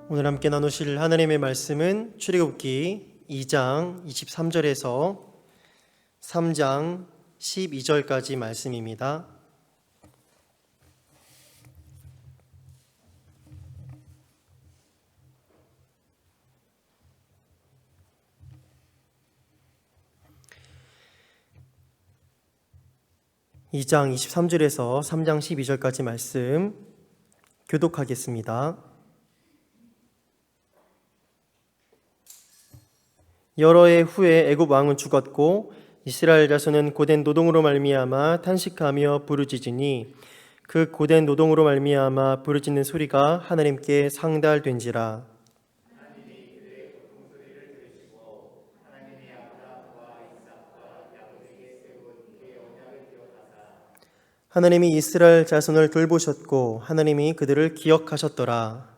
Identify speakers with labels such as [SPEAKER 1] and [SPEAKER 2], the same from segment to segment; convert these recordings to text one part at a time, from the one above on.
[SPEAKER 1] 오늘 함께 나누실 하나님의 말씀은 출애굽기 2장 23절에서 3장 12절까지 말씀입니다. 이 장 23절에서 3장 12절까지 말씀 교독하겠습니다. 여러 해 후에 애굽 왕은 죽었고 이스라엘 자손은 고된 노동으로 말미암아 탄식하며 부르짖으니 그 고된 노동으로 말미암아 부르짖는 소리가 하나님께 상달된지라. 하나님이 이스라엘 자손을 돌보셨고 하나님이 그들을 기억하셨더라.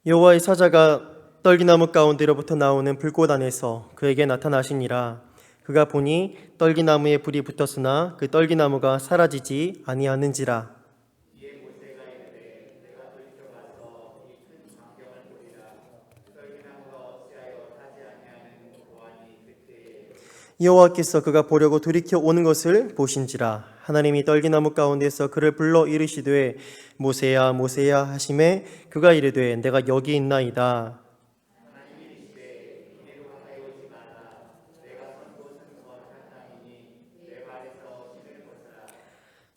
[SPEAKER 1] 여호와의 사자가 떨기나무 가운데로부터 나오는 불꽃 안에서 그에게 나타나시니라. 그가 보니 떨기나무에 불이 붙었으나 그 떨기나무가 사라지지 아니하는지라. 여호와께서 그가 보려고 돌이켜 오는 것을 보신지라. 하나님이 떨기나무 가운데서 그를 불러 이르시되 모세야 모세야 하시매 그가 이르되 내가 여기 있나이다.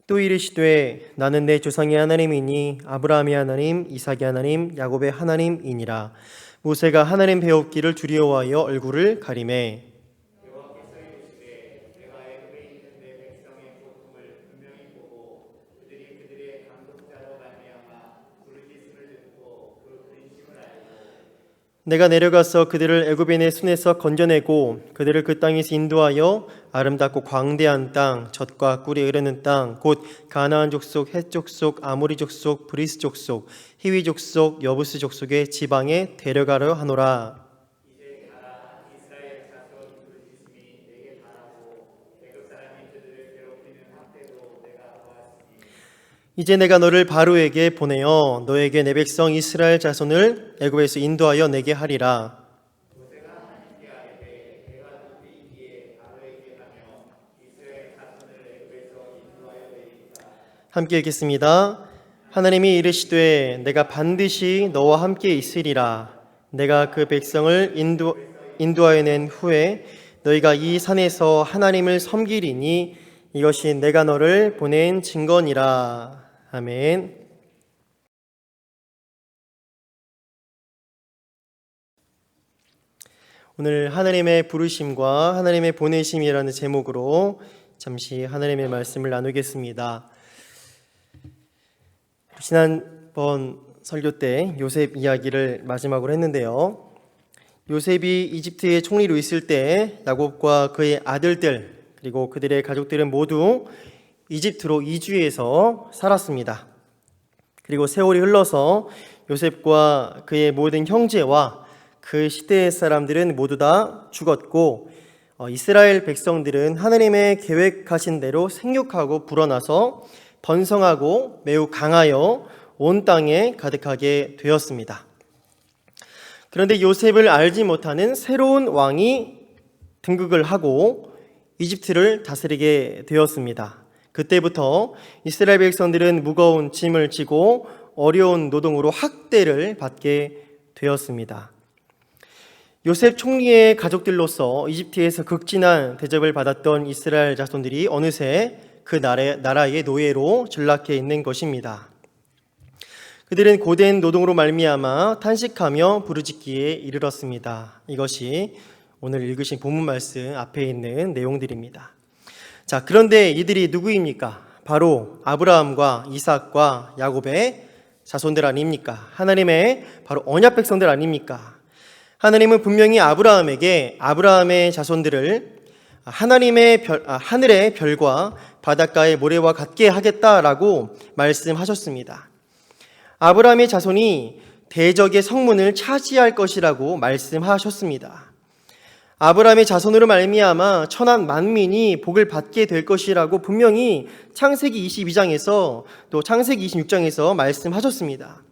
[SPEAKER 1] 또 이르시되 나는 내 조상의 하나님이니 아브라함의 하나님 이삭의 하나님 야곱의 하나님이니라. 모세가 하나님 배웠기를 두려워하여 얼굴을 가리매 내가 내려가서 그들을 애굽인의 손에서 건져내고 그들을 그 땅에서 인도하여 아름답고 광대한 땅, 젖과 꿀이 흐르는 땅, 곧 가나안 족속, 헷 족속, 아모리 족속, 브리스 족속, 히위 족속, 여부스 족속의 지방에 데려가려 하노라. 이제 내가 너를 바로에게 보내어 너에게 내 백성 이스라엘 자손을 애굽에서 인도하여 내게 하리라. 함께 읽겠습니다. 하나님이 이르시되 내가 반드시 너와 함께 있으리라. 내가 그 백성을 인도하여 낸 후에 너희가 이 산에서 하나님을 섬기리니 이것이 내가 너를 보낸 증거니라. 아멘. 오늘 하나님의 부르심과 하나님의 보내심이라는 제목으로 잠시 하나님의 말씀을 나누겠습니다. 지난번 설교 때 요셉 이야기를 마지막으로 했는데요. 요셉이 이집트의 총리로 있을 때 야곱과 그의 아들들 그리고 그들의 가족들은 모두 이집트로 이주해서 살았습니다. 그리고 세월이 흘러서 요셉과 그의 모든 형제와 그 시대의 사람들은 모두 다 죽었고 이스라엘 백성들은 하나님의 계획하신 대로 생육하고 불어나서 번성하고 매우 강하여 온 땅에 가득하게 되었습니다. 그런데 요셉을 알지 못하는 새로운 왕이 등극을 하고 이집트를 다스리게 되었습니다. 그때부터 이스라엘 백성들은 무거운 짐을 지고 어려운 노동으로 학대를 받게 되었습니다. 요셉 총리의 가족들로서 이집트에서 극진한 대접을 받았던 이스라엘 자손들이 어느새 그 나라의 노예로 전락해 있는 것입니다. 그들은 고된 노동으로 말미암아 탄식하며 부르짖기에 이르렀습니다. 이것이 오늘 읽으신 본문 말씀 앞에 있는 내용들입니다. 자, 그런데 이들이 누구입니까? 바로 아브라함과 이삭과 야곱의 자손들 아닙니까? 하나님의 바로 언약 백성들 아닙니까? 하나님은 분명히 아브라함의 자손들을 하늘의 별과 바닷가의 모래와 같게 하겠다라고 말씀하셨습니다. 아브라함의 자손이 대적의 성문을 차지할 것이라고 말씀하셨습니다. 아브라함의 자손으로 말미암아 천한 만민이 복을 받게 될 것이라고 분명히 창세기 22장에서 또 창세기 26장에서 말씀하셨습니다.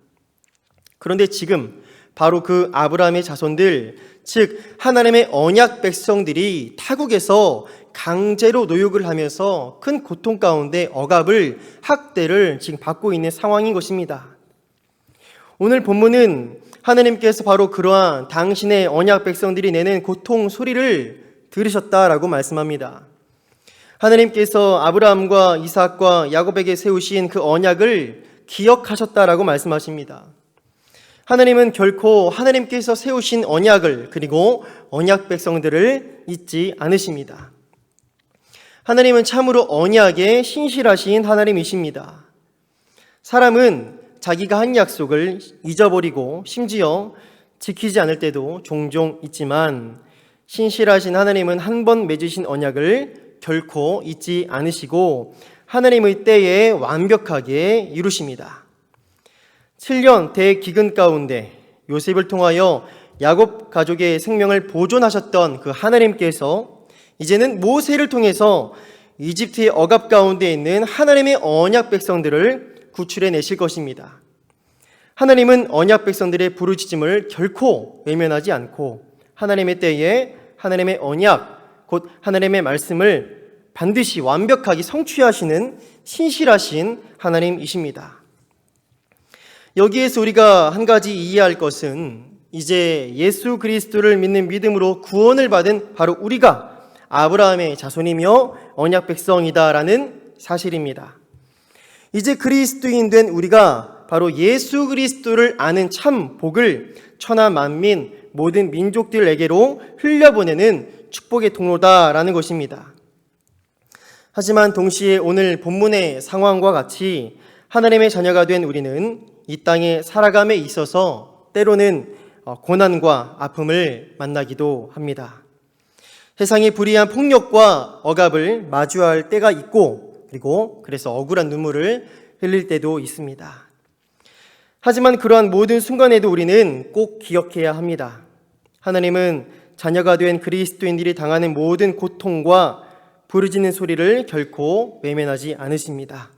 [SPEAKER 1] 그런데 지금 바로 그 아브라함의 자손들, 즉 하나님의 언약 백성들이 타국에서 강제로 노역을 하면서 큰 고통 가운데 억압을, 학대를 지금 받고 있는 상황인 것입니다. 오늘 본문은 하나님께서 바로 그러한 당신의 언약 백성들이 내는 고통 소리를 들으셨다라고 말씀합니다. 하나님께서 아브라함과 이삭과 야곱에게 세우신 그 언약을 기억하셨다라고 말씀하십니다. 하나님은 결코 하나님께서 세우신 언약을, 그리고 언약 백성들을 잊지 않으십니다. 하나님은 참으로 언약에 신실하신 하나님이십니다. 사람은 자기가 한 약속을 잊어버리고 심지어 지키지 않을 때도 종종 있지만, 신실하신 하나님은 한 번 맺으신 언약을 결코 잊지 않으시고 하나님의 때에 완벽하게 이루십니다. 7년 대기근 가운데 요셉을 통하여 야곱 가족의 생명을 보존하셨던 그 하나님께서 이제는 모세를 통해서 이집트의 억압 가운데 있는 하나님의 언약 백성들을 구출해 내실 것입니다. 하나님은 언약 백성들의 부르짖음을 결코 외면하지 않고 하나님의 때에 하나님의 언약, 곧 하나님의 말씀을 반드시 완벽하게 성취하시는 신실하신 하나님이십니다. 여기에서 우리가 한 가지 이해할 것은, 이제 예수 그리스도를 믿는 믿음으로 구원을 받은 바로 우리가 아브라함의 자손이며 언약 백성이다라는 사실입니다. 이제 그리스도인 된 우리가 바로 예수 그리스도를 아는 참 복을 천하 만민 모든 민족들에게로 흘려보내는 축복의 통로다라는 것입니다. 하지만 동시에 오늘 본문의 상황과 같이 하나님의 자녀가 된 우리는 이 땅에 살아감에 있어서 때로는 고난과 아픔을 만나기도 합니다. 세상의 불의한 폭력과 억압을 마주할 때가 있고, 그리고 그래서 억울한 눈물을 흘릴 때도 있습니다. 하지만 그러한 모든 순간에도 우리는 꼭 기억해야 합니다. 하나님은 자녀가 된 그리스도인들이 당하는 모든 고통과 부르짖는 소리를 결코 외면하지 않으십니다.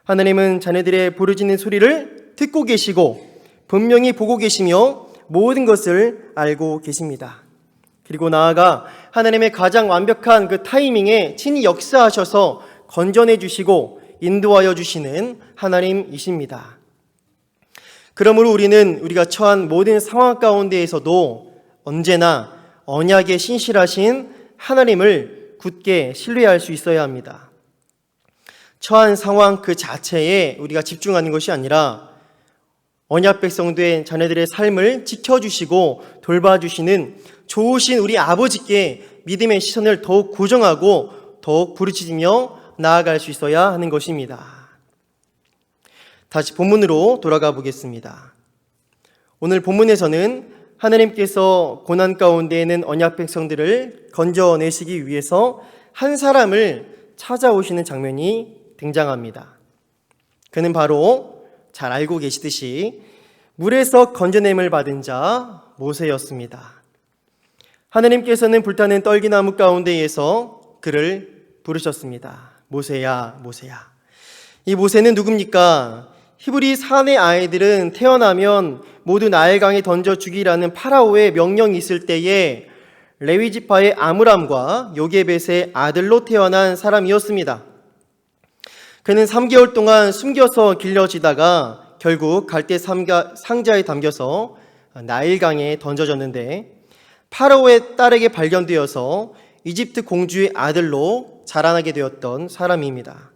[SPEAKER 1] 하나님은 자녀들의 부르짖는 소리를 듣고 계시고 분명히 보고 계시며 모든 것을 알고 계십니다. 그리고 나아가 하나님의 가장 완벽한 그 타이밍에 친히 역사하셔서 건전해 주시고 인도하여 주시는 하나님이십니다. 그러므로 우리는 우리가 처한 모든 상황 가운데에서도 언제나 언약에 신실하신 하나님을 굳게 신뢰할 수 있어야 합니다. 처한 상황 그 자체에 우리가 집중하는 것이 아니라 언약 백성된 자녀들의 삶을 지켜주시고 돌봐주시는 좋으신 우리 아버지께 믿음의 시선을 더욱 고정하고 더욱 부르짖으며 나아갈 수 있어야 하는 것입니다. 다시 본문으로 돌아가 보겠습니다. 오늘 본문에서는 하나님께서 고난 가운데 있는 언약 백성들을 건져내시기 위해서 한 사람을 찾아오시는 장면이 등장합니다. 그는 바로 잘 알고 계시듯이 물에서 건져냄을 받은 자 모세였습니다. 하나님께서는 불타는 떨기나무 가운데에서 그를 부르셨습니다. 모세야, 모세야. 이 모세는 누굽니까? 히브리 사내 아이들은 태어나면 모두 나일강에 던져 죽이라는 파라오의 명령이 있을 때에 레위 지파의 아므람과 요게벳의 아들로 태어난 사람이었습니다. 그는 3개월 동안 숨겨서 길러지다가 결국 갈대 상자에 담겨서 나일강에 던져졌는데, 파라오의 딸에게 발견되어서 이집트 공주의 아들로 자라나게 되었던 사람입니다.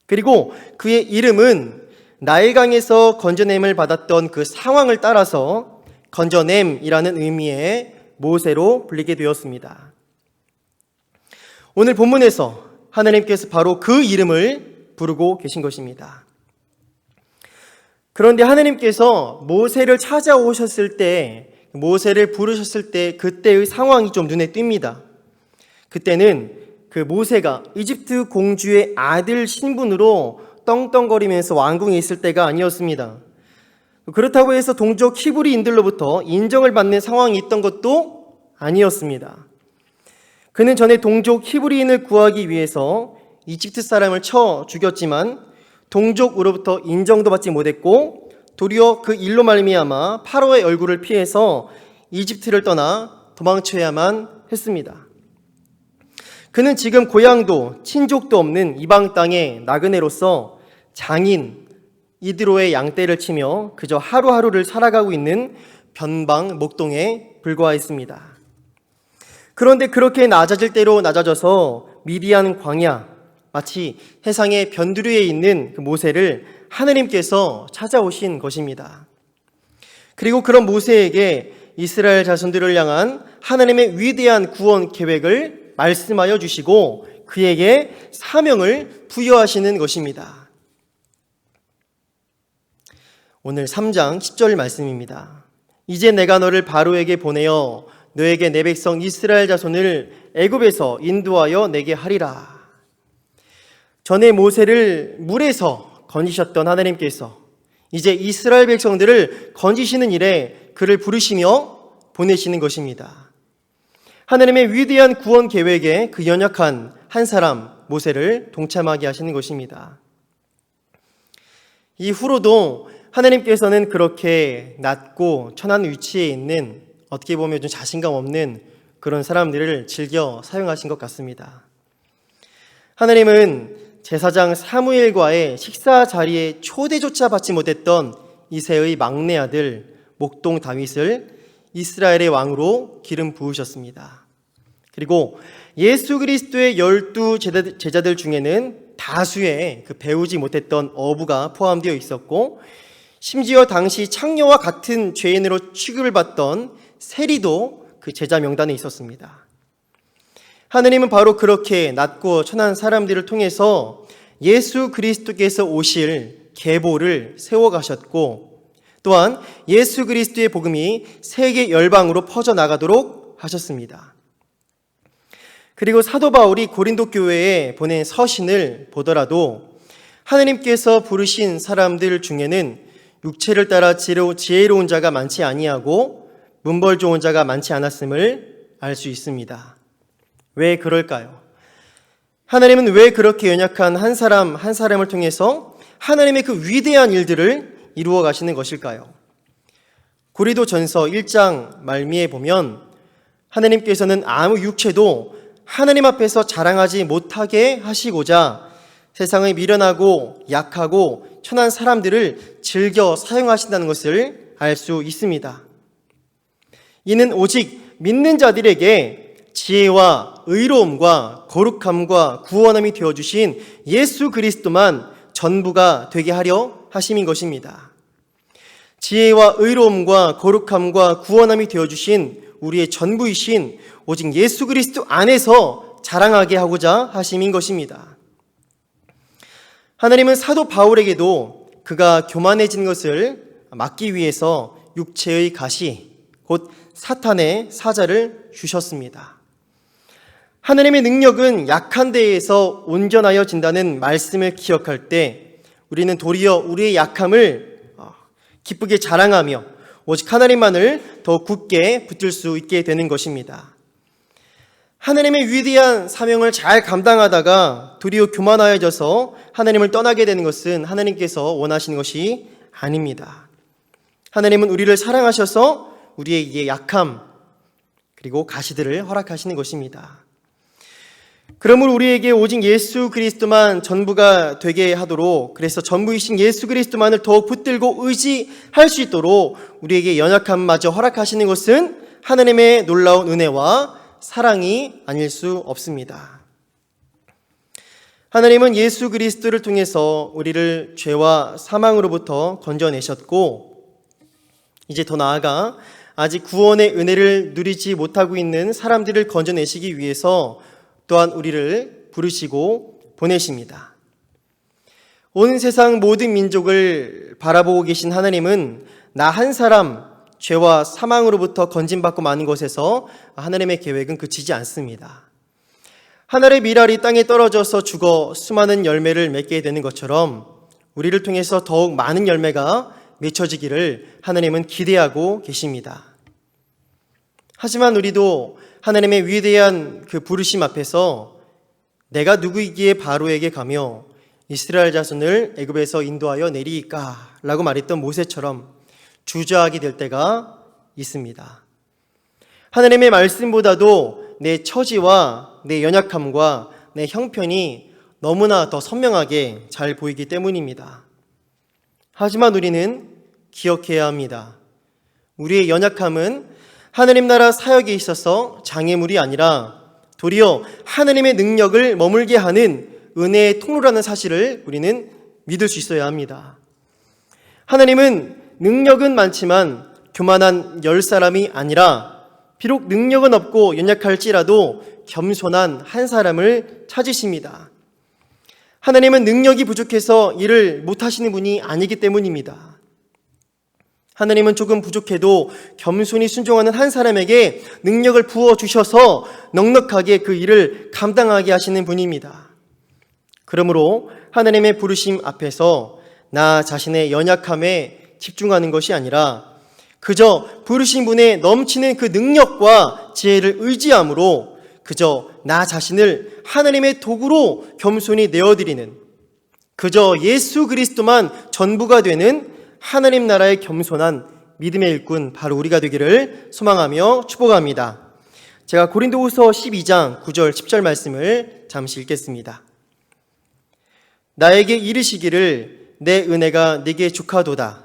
[SPEAKER 1] 그리고 그의 이름은 나일강에서 건져냄을 받았던 그 상황을 따라서 건져냄이라는 의미의 모세로 불리게 되었습니다. 오늘 본문에서 하나님께서 바로 그 이름을 부르고 계신 것입니다. 그런데 하나님께서 모세를 찾아오셨을 때, 모세를 부르셨을 때 그때의 상황이 좀 눈에 띕니다. 그때는 그 모세가 이집트 공주의 아들 신분으로 떵떵거리면서 왕궁에 있을 때가 아니었습니다. 그렇다고 해서 동족 히브리인들로부터 인정을 받는 상황이 있던 것도 아니었습니다. 그는 전에 동족 히브리인을 구하기 위해서 이집트 사람을 쳐 죽였지만 동족으로부터 인정도 받지 못했고 도리어 그 일로 말미암아 파로의 얼굴을 피해서 이집트를 떠나 도망쳐야만 했습니다. 그는 지금 고향도 친족도 없는 이방 땅의 나그네로서 장인 이드로의 양떼를 치며 그저 하루하루를 살아가고 있는 변방 목동에 불과했습니다. 그런데 그렇게 낮아질 대로 낮아져서 미디안 광야, 마치 해상의 변두리에 있는 그 모세를 하느님께서 찾아오신 것입니다. 그리고 그런 모세에게 이스라엘 자손들을 향한 하나님의 위대한 구원 계획을 말씀하여 주시고 그에게 사명을 부여하시는 것입니다. 오늘 3장 10절 말씀입니다. 이제 내가 너를 바로에게 보내어 너에게 내 백성 이스라엘 자손을 애굽에서 인도하여 내게 하리라. 전에 모세를 물에서 건지셨던 하나님께서 이제 이스라엘 백성들을 건지시는 일에 그를 부르시며 보내시는 것입니다. 하나님의 위대한 구원 계획에 그 연약한 한 사람 모세를 동참하게 하시는 것입니다. 이후로도 하나님께서는 그렇게 낮고 천한 위치에 있는 어떻게 보면 좀 자신감 없는 그런 사람들을 즐겨 사용하신 것 같습니다. 하나님은 제사장 사무엘과의 식사 자리에 초대조차 받지 못했던 이새의 막내 아들 목동 다윗을 이스라엘의 왕으로 기름 부으셨습니다. 그리고 예수 그리스도의 12 제자들 중에는 다수의 그 배우지 못했던 어부가 포함되어 있었고 심지어 당시 창녀와 같은 죄인으로 취급을 받던 세리도 그 제자 명단에 있었습니다. 하느님은 바로 그렇게 낮고 천한 사람들을 통해서 예수 그리스도께서 오실 계보를 세워가셨고 또한 예수 그리스도의 복음이 세계 열방으로 퍼져나가도록 하셨습니다. 그리고 사도 바울이 고린도 교회에 보낸 서신을 보더라도 하느님께서 부르신 사람들 중에는 육체를 따라 지혜로운 자가 많지 아니하고 문벌 좋은 자가 많지 않았음을 알 수 있습니다. 왜 그럴까요? 하나님은 왜 그렇게 연약한 한 사람을 통해서 하나님의 그 위대한 일들을 이루어 가시는 것일까요? 고린도전서 1장 말미에 보면 하나님께서는 아무 육체도 하나님 앞에서 자랑하지 못하게 하시고자 세상의 미련하고 약하고 천한 사람들을 즐겨 사용하신다는 것을 알 수 있습니다. 이는 오직 믿는 자들에게 지혜와 의로움과 거룩함과 구원함이 되어주신 예수 그리스도만 전부가 되게 하려 하심인 것입니다. 지혜와 의로움과 거룩함과 구원함이 되어주신 우리의 전부이신 오직 예수 그리스도 안에서 자랑하게 하고자 하심인 것입니다. 하나님은 사도 바울에게도 그가 교만해진 것을 막기 위해서 육체의 가시, 곧 사탄의 사자를 주셨습니다. 하나님의 능력은 약한 데에서 온전하여 진다는 말씀을 기억할 때 우리는 도리어 우리의 약함을 기쁘게 자랑하며 오직 하나님만을 더 굳게 붙들 수 있게 되는 것입니다. 하나님의 위대한 사명을 잘 감당하다가 도리어 교만하여져서 하나님을 떠나게 되는 것은 하나님께서 원하시는 것이 아닙니다. 하나님은 우리를 사랑하셔서 우리의 약함 그리고 가시들을 허락하시는 것입니다. 그러므로 우리에게 오직 예수 그리스도만 전부가 되게 하도록 그래서 전부이신 예수 그리스도만을 더욱 붙들고 의지할 수 있도록 우리에게 연약함마저 허락하시는 것은 하나님의 놀라운 은혜와 사랑이 아닐 수 없습니다. 하나님은 예수 그리스도를 통해서 우리를 죄와 사망으로부터 건져내셨고 이제 더 나아가 아직 구원의 은혜를 누리지 못하고 있는 사람들을 건져내시기 위해서 또한 우리를 부르시고 보내십니다. 온 세상 모든 민족을 바라보고 계신 하나님은 나 한 사람 죄와 사망으로부터 건진받고 마는 것에서 하나님의 계획은 그치지 않습니다. 하늘의 밀알이 땅에 떨어져서 죽어 수많은 열매를 맺게 되는 것처럼 우리를 통해서 더욱 많은 열매가 맺혀지기를 하나님은 기대하고 계십니다. 하지만 우리도 하나님의 위대한 그 부르심 앞에서 내가 누구이기에 바로에게 가며 이스라엘 자손을 애굽에서 인도하여 내리이까 라고 말했던 모세처럼 주저하게 될 때가 있습니다. 하나님의 말씀보다도 내 처지와 내 연약함과 내 형편이 너무나 더 선명하게 잘 보이기 때문입니다. 하지만 우리는 기억해야 합니다. 우리의 연약함은 하나님 나라 사역에 있어서 장애물이 아니라 도리어 하나님의 능력을 머물게 하는 은혜의 통로라는 사실을 우리는 믿을 수 있어야 합니다. 하나님은 능력은 많지만 교만한 10사람이 아니라 비록 능력은 없고 연약할지라도 겸손한 한 사람을 찾으십니다. 하나님은 능력이 부족해서 일을 못하시는 분이 아니기 때문입니다. 하나님은 조금 부족해도 겸손히 순종하는 한 사람에게 능력을 부어주셔서 넉넉하게 그 일을 감당하게 하시는 분입니다. 그러므로 하나님의 부르심 앞에서 나 자신의 연약함에 집중하는 것이 아니라 그저 부르신 분의 넘치는 그 능력과 지혜를 의지함으로 그저 나 자신을 하나님의 도구로 겸손히 내어드리는 그저 예수 그리스도만 전부가 되는 하나님 나라의 겸손한 믿음의 일꾼 바로 우리가 되기를 소망하며 축복합니다. 제가 고린도후서 12장 9절 10절 말씀을 잠시 읽겠습니다. 나에게 이르시기를 내 은혜가 네게 족하도다.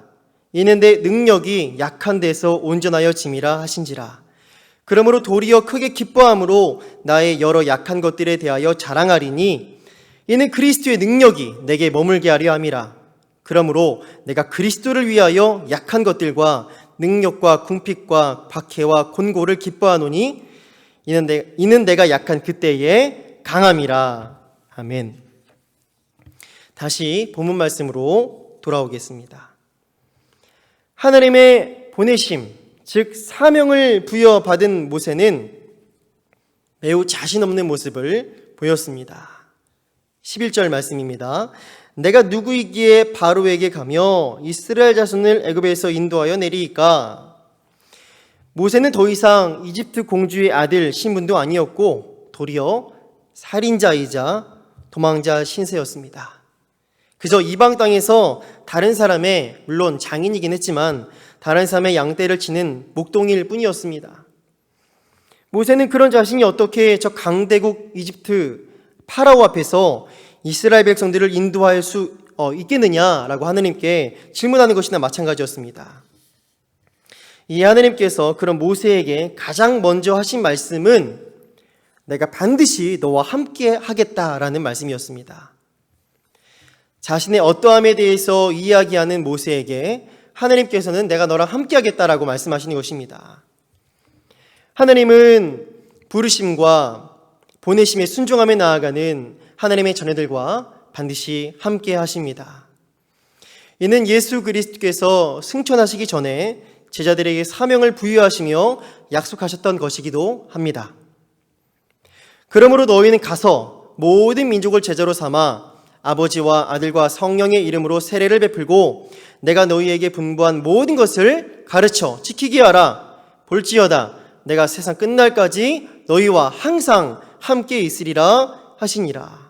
[SPEAKER 1] 이는 내 능력이 약한 데서 온전하여 짐이라 하신지라. 그러므로 도리어 크게 기뻐함으로 나의 여러 약한 것들에 대하여 자랑하리니 이는 그리스도의 능력이 내게 머물게 하려 함이라. 그러므로 내가 그리스도를 위하여 약한 것들과 능력과 궁핍과 박해와 곤고를 기뻐하노니 이는 내가 약한 그때에 강함이라. 아멘. 다시 본문 말씀으로 돌아오겠습니다. 하나님의 보내심, 즉 사명을 부여받은 모세는 매우 자신 없는 모습을 보였습니다. 11절 말씀입니다. 내가 누구이기에 바로에게 가며 이스라엘 자손을 애굽에서 인도하여 내리이까. 모세는 더 이상 이집트 공주의 아들 신분도 아니었고 도리어 살인자이자 도망자 신세였습니다. 그저 이방 땅에서 다른 사람의, 물론 장인이긴 했지만 다른 사람의 양떼를 치는 목동일 뿐이었습니다. 모세는 그런 자신이 어떻게 저 강대국 이집트 파라오 앞에서 이스라엘 백성들을 인도할 수 있겠느냐라고 하나님께 질문하는 것이나 마찬가지였습니다. 이 하나님께서 그런 모세에게 가장 먼저 하신 말씀은 내가 반드시 너와 함께 하겠다라는 말씀이었습니다. 자신의 어떠함에 대해서 이야기하는 모세에게 하나님께서는 내가 너랑 함께 하겠다라고 말씀하시는 것입니다. 하나님은 부르심과 보내심에 순종하며 나아가는 하나님의 자녀들과 반드시 함께 하십니다. 이는 예수 그리스도께서 승천하시기 전에 제자들에게 사명을 부여하시며 약속하셨던 것이기도 합니다. 그러므로 너희는 가서 모든 민족을 제자로 삼아 아버지와 아들과 성령의 이름으로 세례를 베풀고 내가 너희에게 분부한 모든 것을 가르쳐 지키게 하라. 볼지어다 내가 세상 끝날까지 너희와 항상 함께 있으리라 하시니라.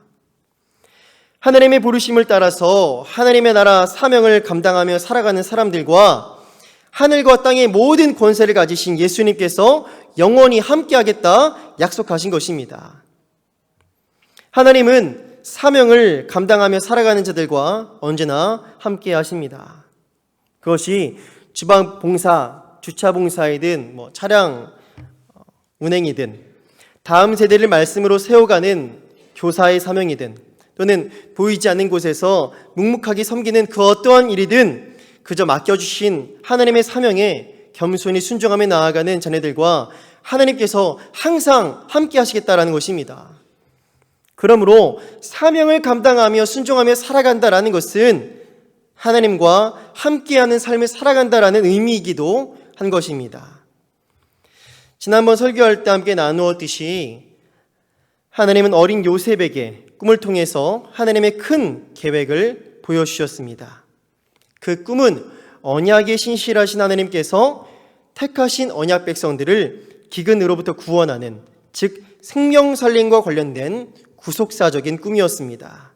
[SPEAKER 1] 하나님의 부르심을 따라서 하나님의 나라 사명을 감당하며 살아가는 사람들과 하늘과 땅의 모든 권세를 가지신 예수님께서 영원히 함께하겠다 약속하신 것입니다. 하나님은 사명을 감당하며 살아가는 자들과 언제나 함께 하십니다. 그것이 주방 봉사, 주차 봉사이든 차량 운행이든 다음 세대를 말씀으로 세워가는 교사의 사명이든 또는 보이지 않는 곳에서 묵묵하게 섬기는 그 어떠한 일이든 그저 맡겨주신 하나님의 사명에 겸손히 순종하며 나아가는 자녀들과 하나님께서 항상 함께 하시겠다라는 것입니다. 그러므로 사명을 감당하며 순종하며 살아간다라는 것은 하나님과 함께하는 삶을 살아간다라는 의미이기도 한 것입니다. 지난번 설교할 때 함께 나누었듯이 하나님은 어린 요셉에게 꿈을 통해서 하나님의 큰 계획을 보여주셨습니다. 그 꿈은 언약에 신실하신 하나님께서 택하신 언약 백성들을 기근으로부터 구원하는, 즉 생명 살림과 관련된 구속사적인 꿈이었습니다.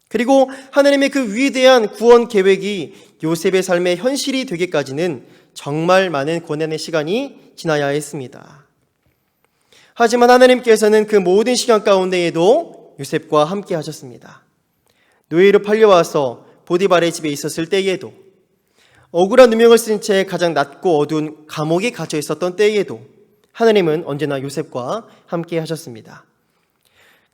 [SPEAKER 1] 그리고 하나님의 그 위대한 구원 계획이 요셉의 삶의 현실이 되기까지는 정말 많은 고난의 시간이 지나야 했습니다. 하지만 하나님께서는 그 모든 시간 가운데에도 요셉과 함께 하셨습니다. 노예로 팔려와서 보디발의 집에 있었을 때에도, 억울한 누명을 쓴 채 가장 낮고 어두운 감옥에 갇혀 있었던 때에도 하나님은 언제나 요셉과 함께 하셨습니다.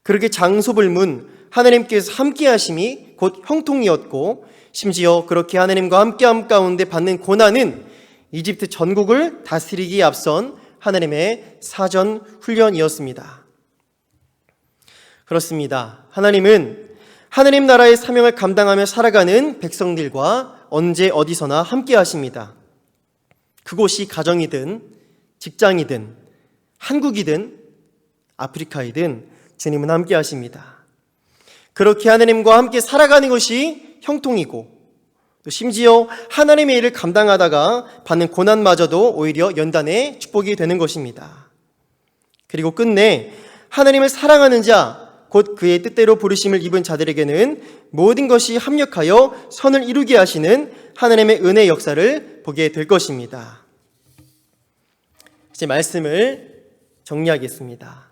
[SPEAKER 1] 그렇게 장소불문 하나님께서 함께 하심이 곧 형통이었고, 심지어 그렇게 하나님과 함께함 가운데 받는 고난은 이집트 전국을 다스리기에 앞선 하나님의 사전 훈련이었습니다. 그렇습니다. 하나님은 하나님 나라의 사명을 감당하며 살아가는 백성들과 언제 어디서나 함께 하십니다. 그곳이 가정이든 직장이든 한국이든 아프리카이든 주님은 함께 하십니다. 그렇게 하나님과 함께 살아가는 것이 형통이고, 또 심지어 하나님의 일을 감당하다가 받는 고난마저도 오히려 연단의 축복이 되는 것입니다. 그리고 끝내 하나님을 사랑하는 자, 곧 그의 뜻대로 부르심을 입은 자들에게는 모든 것이 합력하여 선을 이루게 하시는 하나님의 은혜의 역사를 보게 될 것입니다. 이제 말씀을 정리하겠습니다.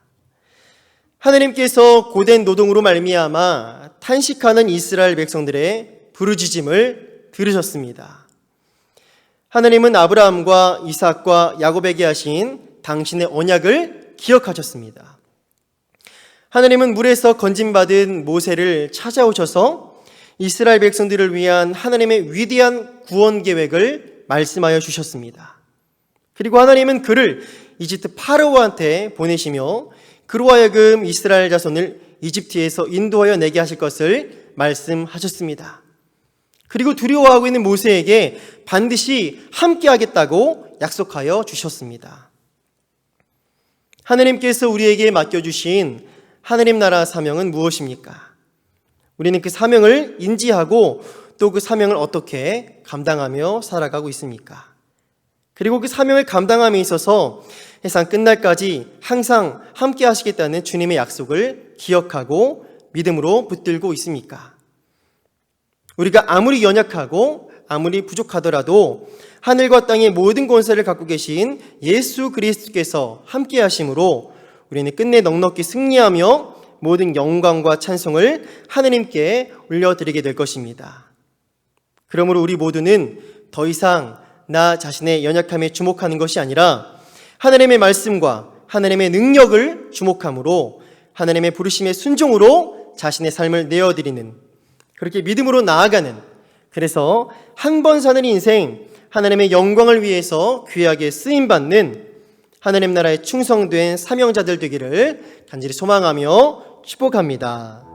[SPEAKER 1] 하나님께서 고된 노동으로 말미암아 탄식하는 이스라엘 백성들의 부르짖음을 들으셨습니다. 하나님은 아브라함과 이삭과 야곱에게 하신 당신의 언약을 기억하셨습니다. 하나님은 물에서 건짐받은 모세를 찾아오셔서 이스라엘 백성들을 위한 하나님의 위대한 구원 계획을 말씀하여 주셨습니다. 그리고 하나님은 그를 이집트 파라오한테 보내시며 그로 하여금 이스라엘 자손을 이집트에서 인도하여 내게 하실 것을 말씀하셨습니다. 그리고 두려워하고 있는 모세에게 반드시 함께 하겠다고 약속하여 주셨습니다. 하나님께서 우리에게 맡겨주신 하나님 나라 사명은 무엇입니까? 우리는 그 사명을 인지하고 또 그 사명을 어떻게 감당하며 살아가고 있습니까? 그리고 그 사명을 감당함에 있어서 세상 끝날까지 항상 함께 하시겠다는 주님의 약속을 기억하고 믿음으로 붙들고 있습니까? 우리가 아무리 연약하고 아무리 부족하더라도 하늘과 땅의 모든 권세를 갖고 계신 예수 그리스도께서 함께 하심으로 우리는 끝내 넉넉히 승리하며 모든 영광과 찬송을 하느님께 올려드리게 될 것입니다. 그러므로 우리 모두는 더 이상 나 자신의 연약함에 주목하는 것이 아니라 하나님의 말씀과 하나님의 능력을 주목함으로 하나님의 부르심의 순종으로 자신의 삶을 내어드리는, 그렇게 믿음으로 나아가는, 그래서 한 번 사는 인생 하나님의 영광을 위해서 귀하게 쓰임받는 하나님 나라에 충성된 사명자들 되기를 간절히 소망하며 축복합니다.